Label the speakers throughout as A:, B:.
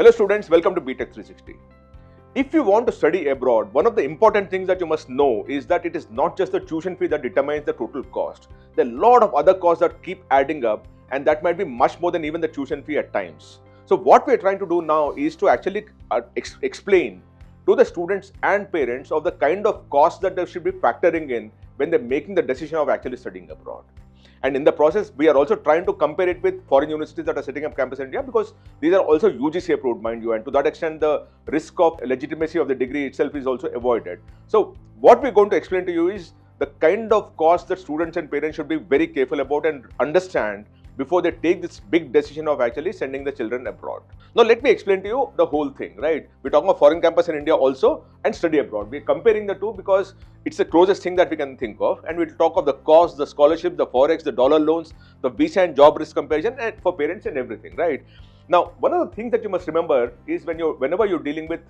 A: Hello students, welcome to Btech360. If you want to study abroad, one of the important things that you must know is that it is not just the tuition fee that determines the total cost. There are a lot of other costs that keep adding up, and that might be much more than even the tuition fee at times. So what we are trying to do now is to actually explain to the students and parents of the kind of costs that they should be factoring in when they're making the decision of actually studying abroad. And in the process, we are also trying to compare it with foreign universities that are setting up campus in India, because these are also UGC approved, mind you, and to that extent, the risk of legitimacy of the degree itself is also avoided. So what we're going to explain to you is the kind of costs that students and parents should be very careful about and understand before they take this big decision of actually sending the children abroad. Now let me explain to you the whole thing, right? We're talking about foreign campus in India also and study abroad. We're comparing the two because it's the closest thing that we can think of, and we'll talk of the cost, the scholarship, the forex, the dollar loans, the visa and job risk comparison, and for parents and everything, right? Now, one of the things that you must remember is whenever you're dealing with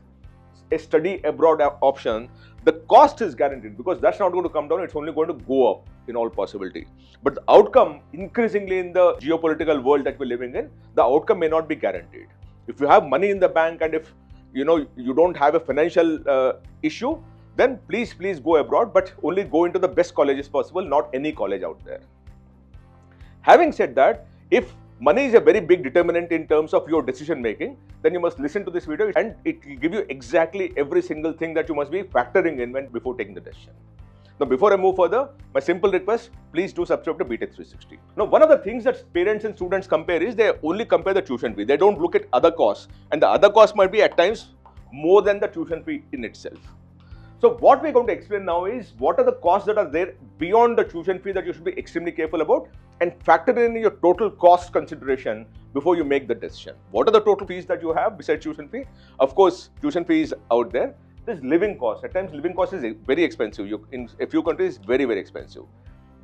A: a study abroad option, the cost is guaranteed because that's not going to come down, it's only going to go up in all possibility. But the outcome, increasingly in the geopolitical world that we're living in, the outcome may not be guaranteed. If you have money in the bank and if you don't have a financial issue, then please go abroad, but only go into the best colleges possible, not any college out there. Having said that, if money is a very big determinant in terms of your decision making, then you must listen to this video and it will give you exactly every single thing that you must be factoring in before taking the decision. Now, before I move further, my simple request, please do subscribe to Btech360. Now, one of the things that parents and students compare is they only compare the tuition fee. They don't look at other costs, and the other costs might be at times more than the tuition fee in itself. So what we're going to explain now is what are the costs that are there beyond the tuition fee that you should be extremely careful about, and factor in your total cost consideration before you make the decision. What are the total fees that you have besides tuition fee? Of course, tuition fee is out there. There's living costs. At times, living cost is very expensive. In a few countries, very expensive.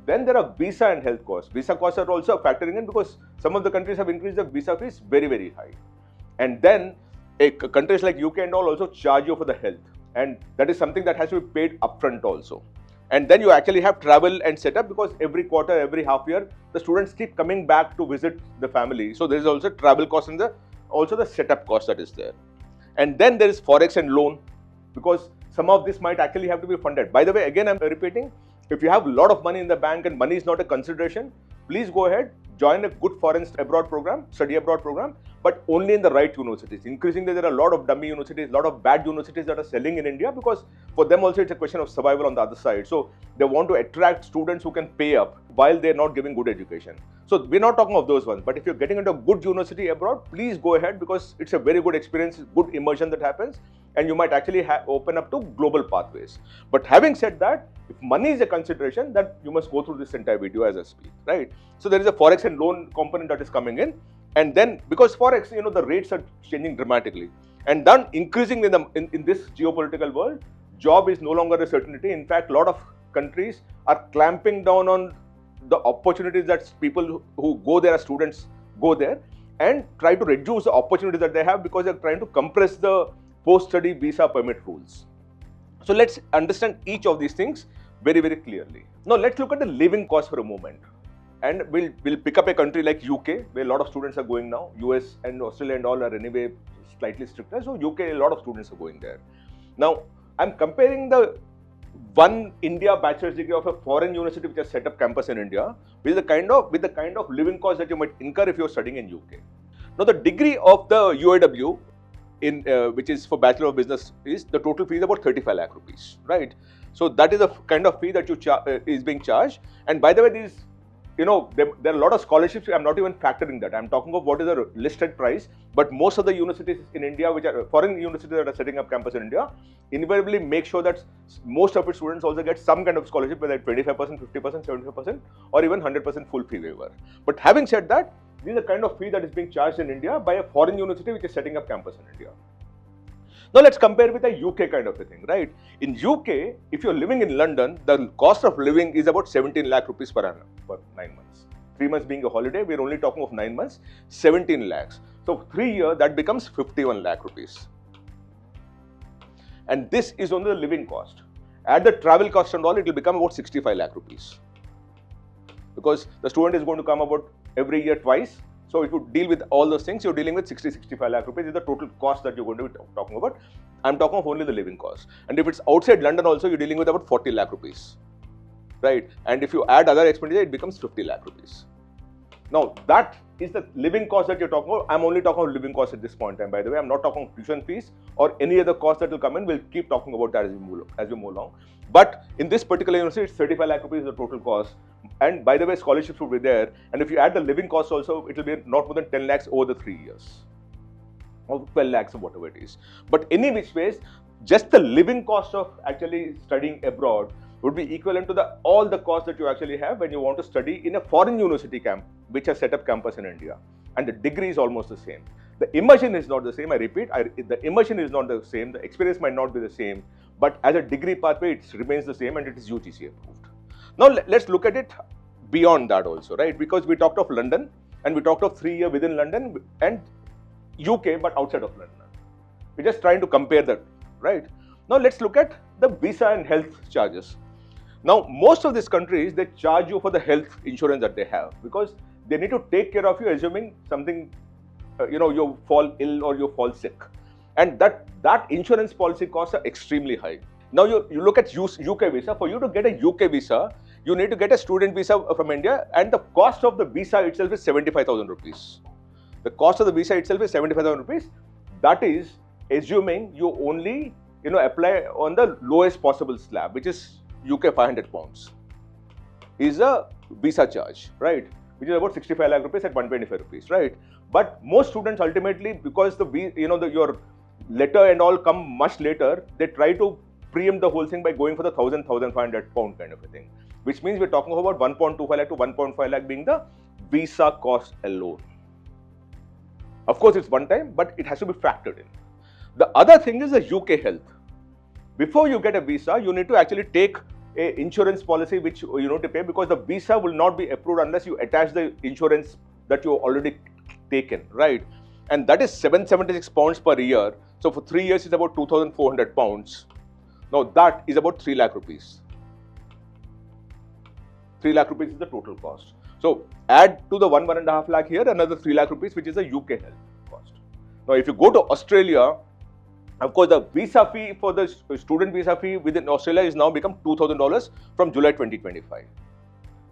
A: Then there are visa and health costs. Visa costs are also factoring in because some of the countries have increased the visa fees very high. And then countries like UK and all also charge you for the health. And that is something that has to be paid upfront also. And then you actually have travel and setup because every quarter, every half year, the students keep coming back to visit the family. So there is also travel cost and also the setup cost that is there. And then there is forex and loan, because some of this might actually have to be funded. By the way, again, I'm repeating, if you have a lot of money in the bank and money is not a consideration, please go ahead, join a good foreign abroad program, study abroad program, but only in the right universities. Increasingly, there are a lot of dummy universities, a lot of bad universities that are selling in India because for them also it's a question of survival on the other side. So they want to attract students who can pay up while they're not giving good education. So we're not talking of those ones, but if you're getting into a good university abroad, please go ahead because it's a very good experience, good immersion that happens, and you might actually open up to global pathways. But having said that, if money is a consideration, then you must go through this entire video as I speak, right? So there is a forex and loan component that is coming in. And then because forex, the rates are changing dramatically, and then increasing in this geopolitical world, job is no longer a certainty. In fact, a lot of countries are clamping down on the opportunities that people who go there as students go there, and try to reduce the opportunities that they have because they're trying to compress the post-study visa permit rules. So let's understand each of these things very clearly. Now let's look at the living cost for a moment. And we'll pick up a country like UK, where a lot of students are going now. US and Australia and all are anyway slightly stricter. So UK, a lot of students are going there. Now, I'm comparing the one India bachelor's degree of a foreign university which has set up campus in India with the kind of living cost that you might incur if you're studying in UK. Now, the degree of the UAW which is for Bachelor of Business is the total fee is about 35 lakh rupees, right? So that is the kind of fee that is being charged. And by the way, these there are a lot of scholarships. I'm not even factoring that. I'm talking of what is the listed price. But most of the universities in India, which are foreign universities that are setting up campus in India, invariably make sure that most of its students also get some kind of scholarship, whether 25%, 50%, 75%, or even 100% full fee waiver. But having said that, this is the kind of fee that is being charged in India by a foreign university which is setting up campus in India. Now let's compare with a UK kind of a thing, right? In UK, if you're living in London, the cost of living is about 17 lakh rupees per annum for 9 months. 3 months being a holiday, we're only talking of 9 months, 17 lakhs. So 3 years, that becomes 51 lakh rupees. And this is only the living cost. Add the travel cost and all, it will become about 65 lakh rupees. Because the student is going to come about every year twice, So if you deal with all those things, you're dealing with 60-65 lakh rupees is the total cost that you're going to be talking about. I'm talking of only the living cost. And if it's outside London also, you're dealing with about 40 lakh rupees, right? And if you add other expenditure, it becomes 50 lakh rupees. Now that is the living cost that you're talking about. I'm only talking about living cost at this point in time, by the way. I'm not talking tuition fees or any other cost that will come in. We'll keep talking about that as we move along. But in this particular university, it's 35 lakh rupees is the total cost. And by the way, scholarships will be there. And if you add the living cost also, it will be not more than 10 lakhs over the 3 years. Or 12 lakhs or whatever it is. But any which ways, just the living cost of actually studying abroad would be equivalent to all the costs that you actually have when you want to study in a foreign university camp, which has set up campus in India. And the degree is almost the same. The immersion is not the same. I repeat, the immersion is not the same. The experience might not be the same. But as a degree pathway, it remains the same and it is UGC approved. Now, let's look at it beyond that also, right? Because we talked of London and we talked of 3 years within London and UK, but outside of London. We're just trying to compare that, right? Now, let's look at the visa and health charges. Now, most of these countries, they charge you for the health insurance that they have because they need to take care of you, assuming something, you fall ill or you fall sick. And that insurance policy costs are extremely high. Now, you look at UK visa. For you to get a UK visa, you need to get a student visa from India and the cost of the visa itself is 75,000 rupees. The cost of the visa itself is 75,000 rupees. That is assuming you only, apply on the lowest possible slab, which is UK 500 pounds. Is a visa charge, right? Which is about 65 lakh rupees at 125 rupees, right? But most students ultimately, because your letter and all come much later, they try to preempt the whole thing by going for the 1,500 pound kind of a thing. Which means we're talking about 1.25 lakh to 1.5 lakh being the visa cost alone. Of course, it's one time, but it has to be factored in. The other thing is the UK health. Before you get a visa, you need to actually take an insurance policy which you need to pay because the visa will not be approved unless you attach the insurance that you already taken, right? And that is 776 pounds per year. So for 3 years, it's about 2,400 pounds. Now that is about 3 lakh rupees. 3 lakh rupees is the total cost. So add to the 1.5 lakh here, another 3 lakh rupees, which is the UK health cost. Now, if you go to Australia, of course, the visa fee for the student visa fee within Australia is now become $2,000 from July 2025.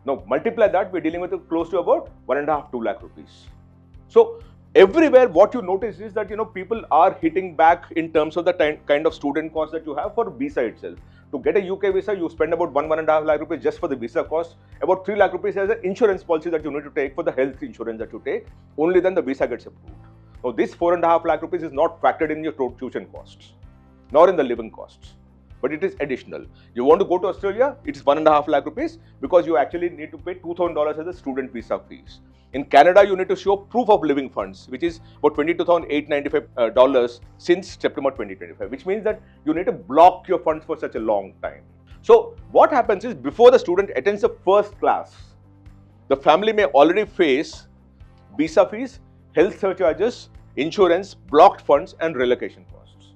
A: Now, multiply that, we're dealing with close to about 1.5-2 lakh rupees. So, everywhere what you notice is that, people are hitting back in terms of the kind of student cost that you have for visa itself. To get a UK visa, you spend about 1.5 lakh rupees just for the visa cost. About 3 lakh rupees as an insurance policy that you need to take for the health insurance that you take. Only then the visa gets approved. Now, this 4.5 lakh rupees is not factored in your tuition costs, nor in the living costs, but it is additional. You want to go to Australia, it is 1.5 lakh rupees because you actually need to pay $2,000 as a student visa fees. In Canada, you need to show proof of living funds, which is about $22,895 since September 2025, which means that you need to block your funds for such a long time. So, what happens is before the student attends the first class, the family may already face visa fees, health surcharges, insurance, blocked funds and relocation costs.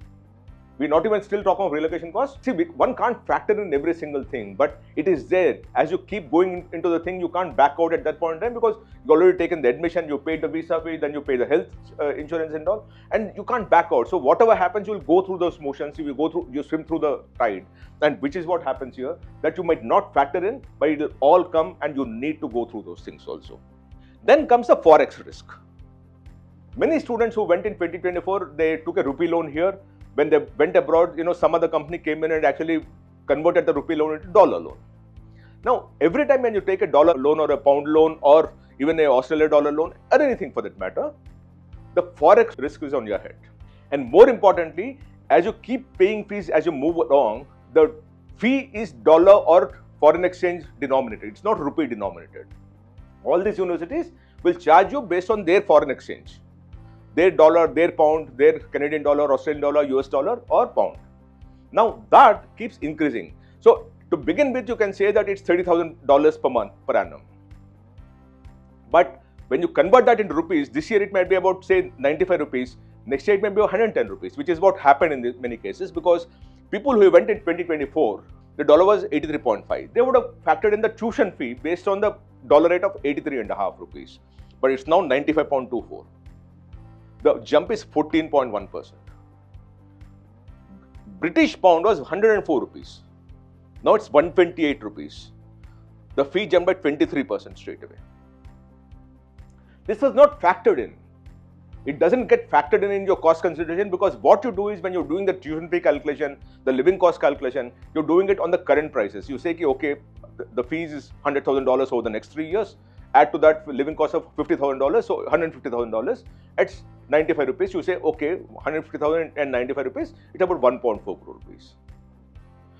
A: We're not even still talking of relocation costs. See, one can't factor in every single thing, but it is there. As you keep going into the thing, you can't back out at that point in time because you've already taken the admission, you paid the visa fee, then you pay the health insurance and all, and you can't back out. So whatever happens, you'll go through those motions, you swim through the tide, and which is what happens here, that you might not factor in, but it will all come and you need to go through those things also. Then comes the Forex risk. Many students who went in 2024, they took a rupee loan here. When they went abroad, some other company came in and actually converted the rupee loan into dollar loan. Now, every time when you take a dollar loan or a pound loan or even a Australian dollar loan or anything for that matter, the Forex risk is on your head. And more importantly, as you keep paying fees as you move along, the fee is dollar or foreign exchange denominated. It's not rupee denominated. All these universities will charge you based on their foreign exchange. Their dollar, their pound, their Canadian dollar, Australian dollar, US dollar or pound. Now that keeps increasing. So to begin with, you can say that it's $30,000 per month, per annum. But when you convert that into rupees, this year it might be about say 95 rupees, next year it might be 110 rupees, which is what happened in many cases because people who went in 2024, the dollar was 83.5. They would have factored in the tuition fee based on the dollar rate of 83.5 rupees. but it's now 95.24. The jump is 14.1%. British pound was 104 rupees. Now it's 128 rupees. The fee jumped by 23% straight away. This was not factored in. It doesn't get factored in your cost consideration, because what you do is when you're doing the tuition fee calculation, the living cost calculation, you're doing it on the current prices. You say, okay, the fees is $100,000 over the next 3 years. Add to that living cost of $50,000, so $150,000 at 95 rupees. You say, okay, 150,000 and 95 rupees, it's about 1.4 crore rupees.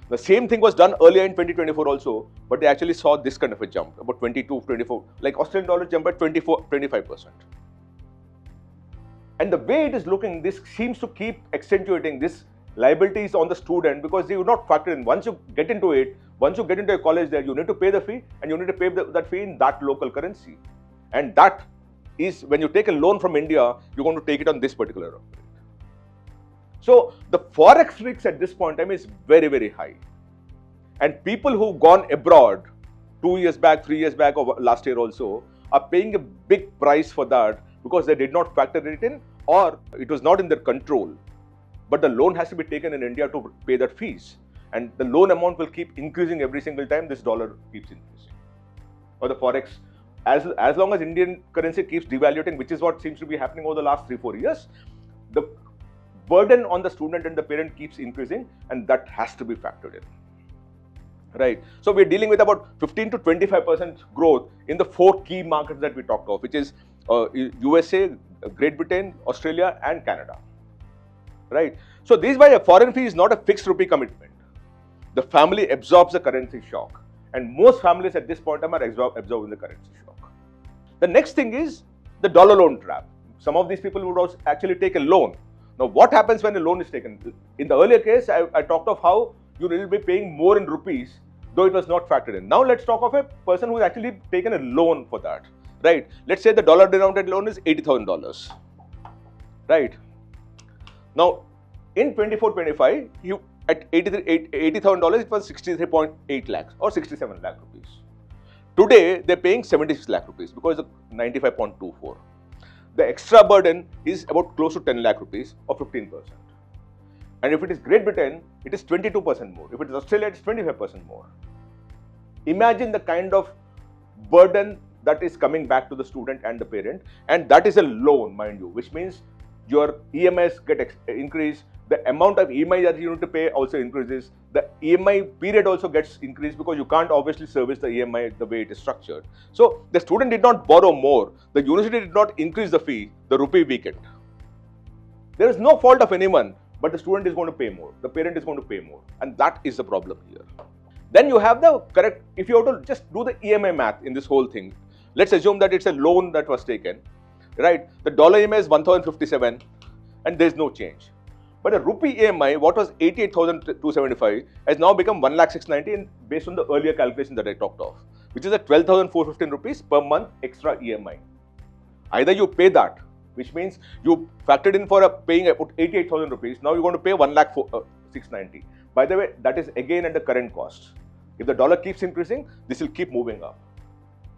A: The same thing was done earlier in 2024 also, but they actually saw this kind of a jump, about 22, 24, like Australian dollar jump by 25%. And the way it is looking, this seems to keep accentuating this liabilities on the student, because they will not factor in. Once you get into it, once you get into a college there, you need to pay the fee, and you need to pay that fee in that local currency. And that is, when you take a loan from India, you're going to take it on this particular rate. So the Forex risk at this point in time is very, very high. And people who've gone abroad 2 years back, 3 years back, or last year also, are paying a big price for that, because they did not factor it in, or it was not in their control. But the loan has to be taken in India to pay that fees. And the loan amount will keep increasing every single time this dollar keeps increasing. Or the Forex, as long as Indian currency keeps devaluing, which is what seems to be happening over the last 3-4 years, the burden on the student and the parent keeps increasing, and that has to be factored in. Right. So we're dealing with about 15 to 25% growth in the 4 key markets that we talked of, which is USA, Great Britain, Australia, and Canada. Right. So this is why a foreign fee is not a fixed rupee commitment. The family absorbs the currency shock, and most families at this point in time are absorbing the currency shock. The next thing is the dollar loan trap. Some of these people would also actually take a loan. Now, what happens when a loan is taken? In the earlier case, I talked of how you will be paying more in rupees, though it was not factored in. Now, let's talk of a person who has actually taken a loan for that. Right? Let's say the dollar denominated loan is $80,000. Right? Now, in 24-25, you at $80,000, it was 63.8 lakhs or 67 lakh rupees. Today, they're paying 76 lakh rupees because of 95.24. The extra burden is about close to 10 lakh rupees or 15%. And if it is Great Britain, it is 22% more. If it is Australia, it is 25% more. Imagine the kind of burden that is coming back to the student and the parent, and that is a loan, mind you, which means your EMIs get increased, the amount of EMI that you need to pay also increases, the EMI period also gets increased because you can't obviously service the EMI the way it is structured. So the student did not borrow more, the university did not increase the fee, the rupee weakened. There is no fault of anyone, but the student is going to pay more, the parent is going to pay more, and that is the problem here. Then you have the correct, if you have to just do the EMI math in this whole thing, let's assume that it's a loan that was taken, right? The dollar EMI is 1,057 and there's no change. But a rupee EMI, what was 88,275, has now become 1,690,000 based on the earlier calculation that I talked of, which is a 12,415 rupees per month extra EMI. Either you pay that, which means you factored in for paying about 88,000 rupees, now you're going to pay 1,690,000. By the way, that is again at the current cost. If the dollar keeps increasing, this will keep moving up.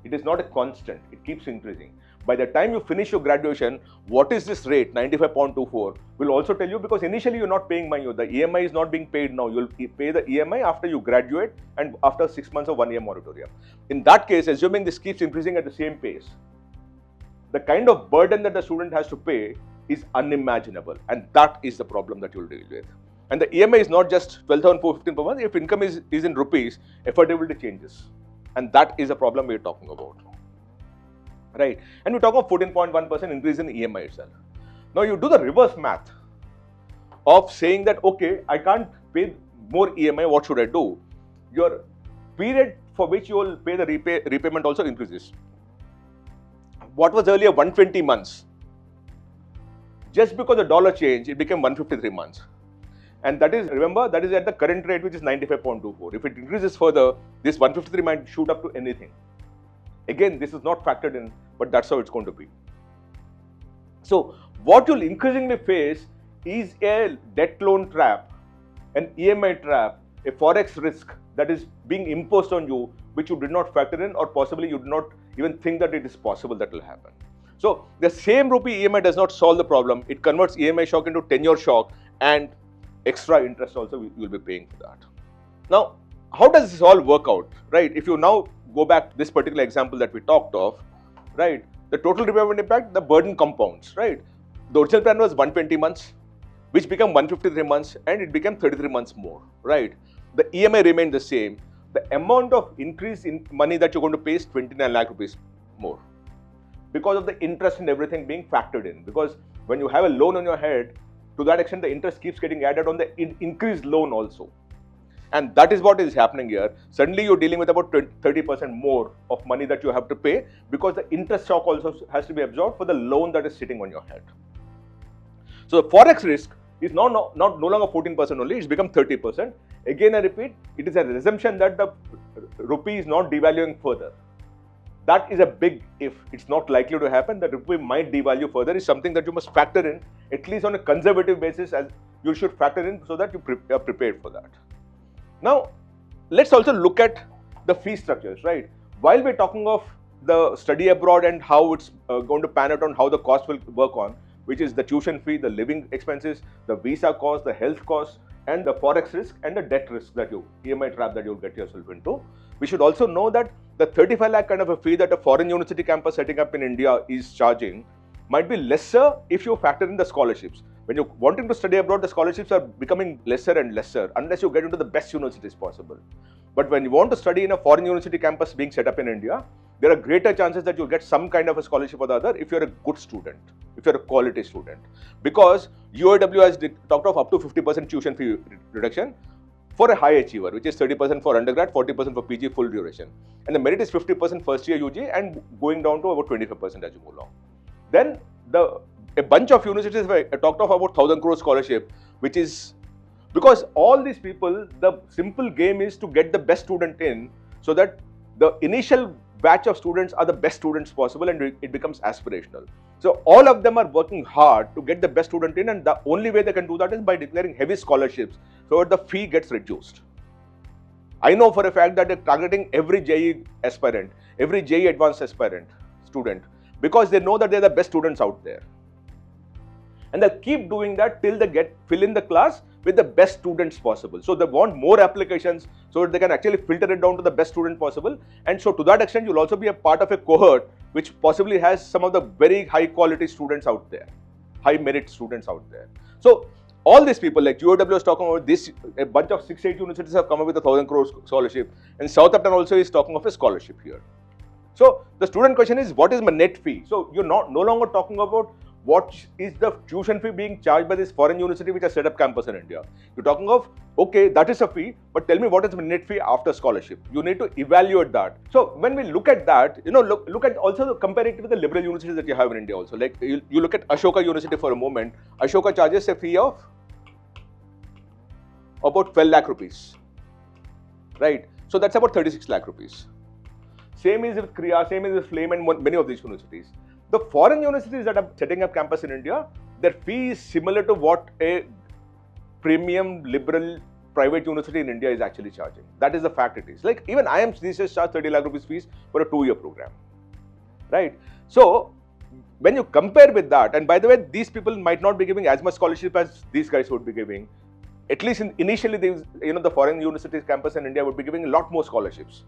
A: It is not a constant, it keeps increasing. By the time you finish your graduation, what is this rate, 95.24, will also tell you, because initially you're not paying money, the EMI is not being paid now, you'll pay the EMI after you graduate and after 6 months of 1 year moratorium. In that case, assuming this keeps increasing at the same pace, the kind of burden that the student has to pay is unimaginable, and that is the problem that you'll deal with. And the EMI is not just 12,415 per month, if income is in rupees, affordability changes. And that is a problem we're talking about. Right? And we talk of 14.1% increase in EMI itself. Now you do the reverse math of saying that, okay, I can't pay more EMI, what should I do? Your period for which you will pay the repayment also increases. What was earlier 120 months, just because the dollar changed, it became 153 months. And that is, remember, that is at the current rate, which is 95.24. If it increases further, this 153 might shoot up to anything. Again, this is not factored in, but that's how it's going to be. So what you'll increasingly face is a debt loan trap, an EMI trap, a Forex risk that is being imposed on you, which you did not factor in, or possibly you did not even think that it is possible that will happen. So the same rupee EMI does not solve the problem. It converts EMI shock into tenure shock, and extra interest also you will be paying for that. Now, how does this all work out, right? If you now go back to this particular example that we talked of, right? The total repayment impact, the burden compounds, right? The original plan was 120 months, which became 153 months, and it became 33 months more, right? The EMI remained the same. The amount of increase in money that you're going to pay is 29 lakh rupees more because of the interest and everything being factored in. Because when you have a loan on your head, to that extent, the interest keeps getting added on the increased loan also. And that is what is happening here. Suddenly you're dealing with about 30% more of money that you have to pay because the interest shock also has to be absorbed for the loan that is sitting on your head. So the forex risk is no longer 14% only, it's become 30%. Again, I repeat, it is a resumption that the rupee is not devaluing further. That is a big if. It's not likely to happen. The rupee might devalue further is something that you must factor in, at least on a conservative basis, as you should factor in so that you are prepared for that. Now, let's also look at the fee structures, right? While we're talking of the study abroad and how it's going to pan out on how the cost will work on, which is the tuition fee, the living expenses, the visa cost, the health cost, and the forex risk and the debt risk that EMI trap that you'll get yourself into. We should also know that the 35 lakh kind of a fee that a foreign university campus setting up in India is charging might be lesser if you factor in the scholarships. When you're wanting to study abroad, the scholarships are becoming lesser and lesser unless you get into the best universities possible. But when you want to study in a foreign university campus being set up in India, there are greater chances that you'll get some kind of a scholarship or the other if you're a good student, if you're a quality student. Because UAW has talked of up to 50% tuition fee reduction for a high achiever, which is 30% for undergrad, 40% for PG full duration. And the merit is 50% first year UG and going down to about 25% as you go along. Then a bunch of universities have talked of about 1,000 crore scholarship, which is because all these people, the simple game is to get the best student in so that the initial batch of students are the best students possible and it becomes aspirational. So all of them are working hard to get the best student in, and the only way they can do that is by declaring heavy scholarships so that the fee gets reduced. I know for a fact that they're targeting every JE aspirant, every JE advanced aspirant student because they know that they're the best students out there. And they'll keep doing that till they fill in the class with the best students possible. So they want more applications so that they can actually filter it down to the best student possible. And so to that extent, you'll also be a part of a cohort which possibly has some of the very high quality students out there, high merit students out there. So all these people like UAW is talking about this, a bunch of 6-8 universities have come up with a 1,000 crore scholarship, and Southampton also is talking of a scholarship here. So the student question is, what is my net fee? So you're no longer talking about what is the tuition fee being charged by this foreign university which has set up campus in India. You're talking of, okay, that is a fee, but tell me what is my net fee after scholarship. You need to evaluate that. So when we look at that, look at also compare it with the liberal universities that you have in India also. Like you look at Ashoka University for a moment. Ashoka charges a fee of about 12 lakh rupees, right? So that's about 36 lakh rupees. Same is with Kriya, same is with Flame and many of these universities. The foreign universities that are setting up campus in India, their fee is similar to what a premium liberal private university in India is actually charging. That is the fact it is. Like even IIMs these days charge 30 lakh rupees fees for a 2-year program, right? So when you compare with that, and by the way, these people might not be giving as much scholarship as these guys would be giving. At least initially, the foreign universities campus in India would be giving a lot more scholarships.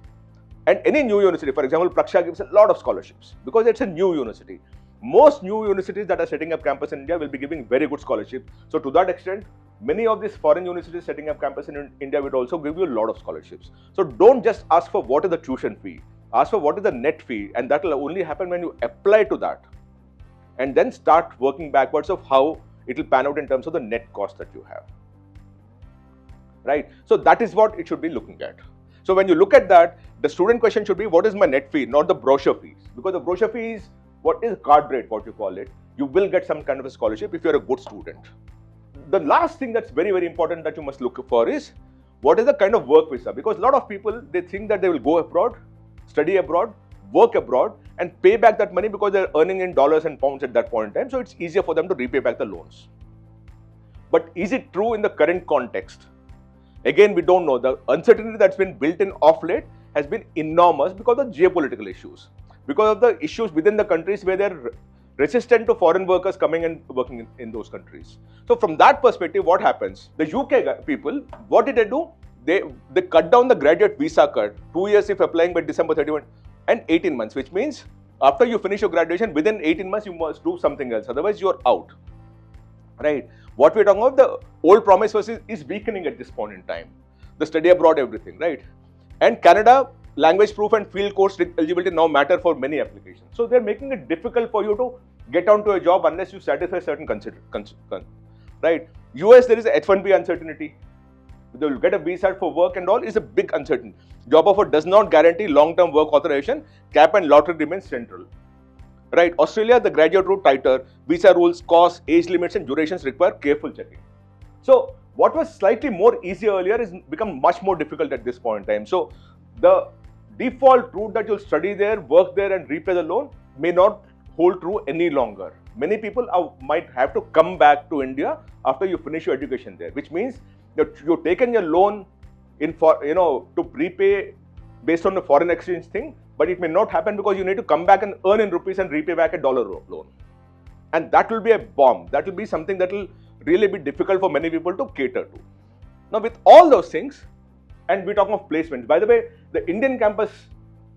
A: And any new university, for example, Praksha gives a lot of scholarships because it's a new university. Most new universities that are setting up campus in India will be giving very good scholarship. So to that extent, many of these foreign universities setting up campus in India will also give you a lot of scholarships. So don't just ask for what is the tuition fee. Ask for what is the net fee, and that will only happen when you apply to that. And then start working backwards of how it will pan out in terms of the net cost that you have. Right? So that is what it should be looking at. So when you look at that, the student question should be, what is my net fee, not the brochure fees? Because the brochure fee is what is card rate, what you call it. You will get some kind of a scholarship if you're a good student. The last thing that's very, very important that you must look for is, what is the kind of work visa? Because a lot of people, they think that they will go abroad, study abroad, work abroad, and pay back that money because they're earning in dollars and pounds at that point in time. So it's easier for them to repay back the loans. But is it true in the current context? Again, we don't know. The uncertainty that's been built in of late has been enormous because of geopolitical issues, because of the issues within the countries where they're resistant to foreign workers coming and working in those countries. So from that perspective, what happens? The UK people, what did they do? They cut down the graduate visa cut, 2 years if applying by December 31, and 18 months, which means after you finish your graduation, within 18 months, you must do something else. Otherwise, you're out. Right? What we're talking about, the old promise versus is weakening at this point in time. The study abroad, everything, right? And Canada, language proof and field course eligibility now matter for many applications. So they're making it difficult for you to get onto a job unless you satisfy certain right? US, there is a H1B uncertainty. They will get a visa for work and all is a big uncertainty. Job offer does not guarantee long-term work authorization. Cap and lottery remains central. Right? Australia, the graduate route tighter. Visa rules, costs, age limits and durations require careful checking. So what was slightly more easy earlier is become much more difficult at this point in time. So the default route that you'll study there, work there and repay the loan may not hold true any longer. Many people might have to come back to India after you finish your education there, which means that you've taken your loan to repay based on the foreign exchange thing, but it may not happen because you need to come back and earn in rupees and repay back a dollar loan. And that will be a bomb. That will be something that will really be difficult for many people to cater to. Now with all those things, and we're talking of placements, by the way, the Indian campus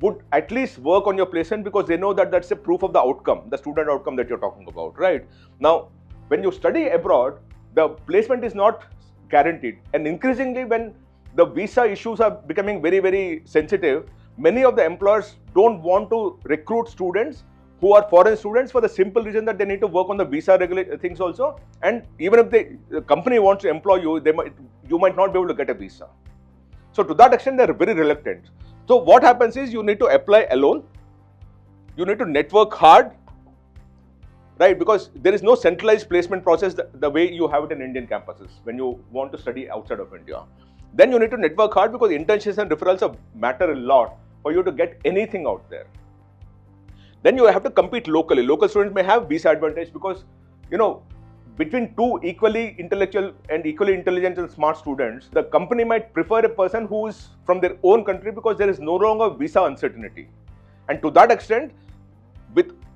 A: would at least work on your placement because they know that that's a proof of the outcome, the student outcome that you're talking about, right? Now, when you study abroad, the placement is not guaranteed. And increasingly, when the visa issues are becoming very, very sensitive, many of the employers don't want to recruit students who are foreign students for the simple reason that they need to work on the visa things also. And even if the company wants to employ you, you might not be able to get a visa. So to that extent, they're very reluctant. So what happens is you need to apply alone. You need to network hard, right? Because there is no centralized placement process the way you have it in Indian campuses when you want to study outside of India. Then you need to network hard because internships and referrals matter a lot for you to get anything out there. Then you have to compete locally. Local students may have visa advantage because, between two equally intellectual and equally intelligent and smart students, the company might prefer a person who is from their own country because there is no longer visa uncertainty. And to that extent,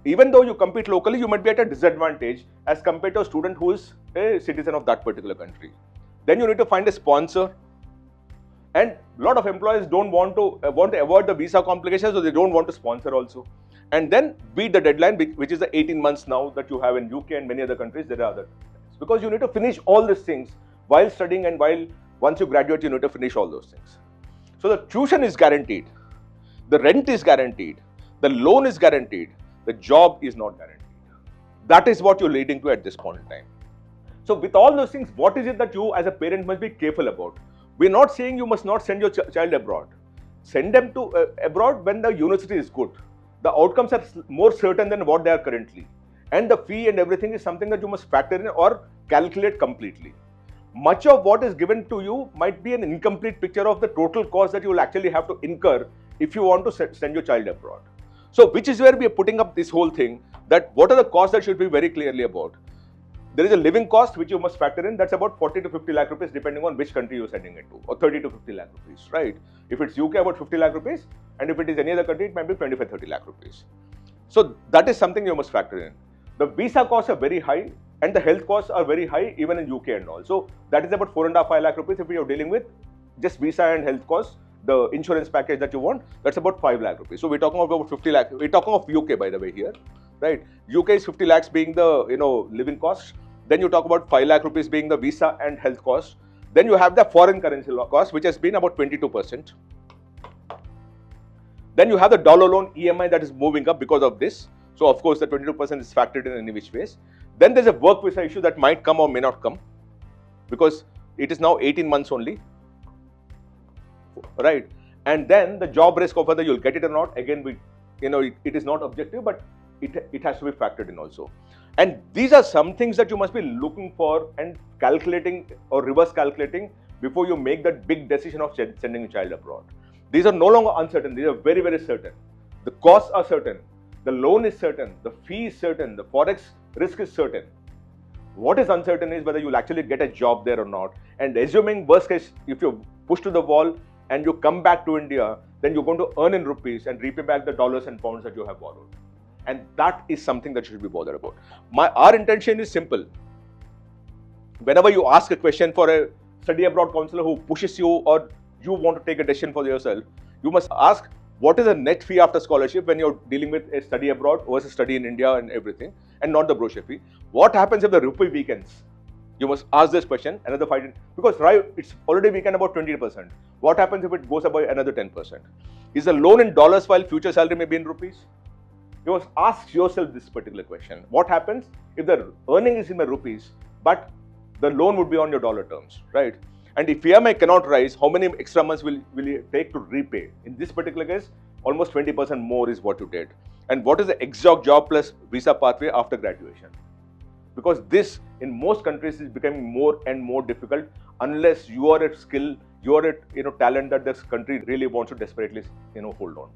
A: even though you compete locally, you might be at a disadvantage as compared to a student who is a citizen of that particular country. Then you need to find a sponsor. And a lot of employers want to avoid the visa complications, so they don't want to sponsor also. And then beat the deadline, which is the 18 months now that you have in UK and many other countries. There are other deadlines. Because you need to finish all these things while studying and once you graduate, you need to finish all those things. So the tuition is guaranteed. The rent is guaranteed. The loan is guaranteed. The job is not guaranteed. That is what you're leading to at this point in time. So with all those things, what is it that you as a parent must be careful about? We're not saying you must not send your child abroad. Send them to abroad when the university is good. The outcomes are more certain than what they are currently. And the fee and everything is something that you must factor in or calculate completely. Much of what is given to you might be an incomplete picture of the total cost that you will actually have to incur if you want to send your child abroad. So which is where we are putting up this whole thing, that what are the costs that should be very clearly about. There is a living cost which you must factor in. That's about 40 to 50 lakh rupees depending on which country you're sending it to, or 30 to 50 lakh rupees, right? If it's UK, about 50 lakh rupees, and if it is any other country, it might be 25, 30 lakh rupees. So that is something you must factor in. The visa costs are very high and the health costs are very high even in UK and all. So that is about 4.5, 5 lakh rupees if you're dealing with just visa and health costs. The insurance package that you want, that's about 5 lakh rupees. So we're talking about 50 lakh. We're talking of UK, by the way, here, right? UK is 50 lakhs being the living cost. Then you talk about 5 lakh rupees being the visa and health cost. Then you have the foreign currency cost, which has been about 22%. Then you have the dollar loan EMI that is moving up because of this. So of course the 22% is factored in any which ways. Then there's a work visa issue that might come or may not come because it is now 18 months only, right? And then the job risk of whether you'll get it or not, again, it is not objective, but it has to be factored in also. And these are some things that you must be looking for and calculating or reverse calculating before you make that big decision of sending a child abroad. These are no longer uncertain. These are very, very certain. The costs are certain. The loan is certain. The fee is certain. The Forex risk is certain. What is uncertain is whether you'll actually get a job there or not. And assuming worst case, if you're pushed to the wall and you come back to India, then you're going to earn in rupees and repay back the dollars and pounds that you have borrowed. And that is something that you should be bothered about. Our intention is simple. Whenever you ask a question for a study abroad counselor who pushes you, or you want to take a decision for yourself, you must ask, what is the net fee after scholarship when you're dealing with a study abroad versus study in India and everything, and not the brochure fee? What happens if the rupee weakens? You must ask this question, another 5, because right, it's already weakened about 20%. What happens if it goes up by another 10%? Is the loan in dollars while future salary may be in rupees? You must ask yourself this particular question. What happens if the earning is in the rupees, but the loan would be on your dollar terms, right? And if EMI cannot rise, how many extra months will you take to repay? In this particular case, almost 20% more is what you did. And what is the exact job plus visa pathway after graduation? Because this, in most countries, is becoming more and more difficult unless you are a skill, you are a talent that this country really wants to desperately hold on.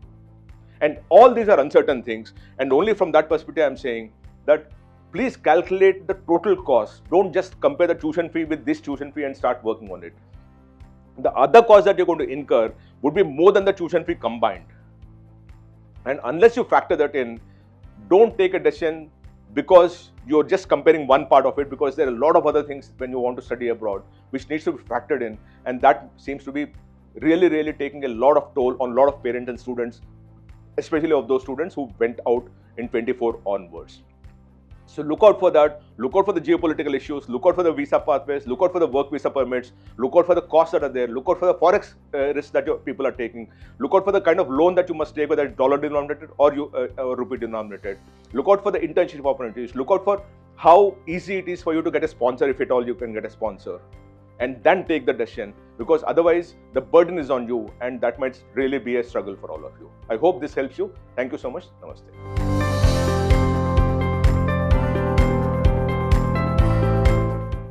A: And all these are uncertain things. And only from that perspective, I'm saying that please calculate the total cost. Don't just compare the tuition fee with this tuition fee and start working on it. The other cost that you're going to incur would be more than the tuition fee combined. And unless you factor that in, don't take a decision because you're just comparing one part of it, because there are a lot of other things when you want to study abroad which needs to be factored in, and that seems to be really, really taking a lot of toll on a lot of parents and students, especially of those students who went out in 24 onwards. So look out for that, look out for the geopolitical issues, look out for the visa pathways, look out for the work visa permits, look out for the costs that are there, look out for the Forex risks that your people are taking, look out for the kind of loan that you must take, whether it's dollar denominated or rupee denominated, look out for the internship opportunities, look out for how easy it is for you to get a sponsor, if at all you can get a sponsor, and then take the decision, because otherwise the burden is on you and that might really be a struggle for all of you. I hope this helps you. Thank you so much. Namaste.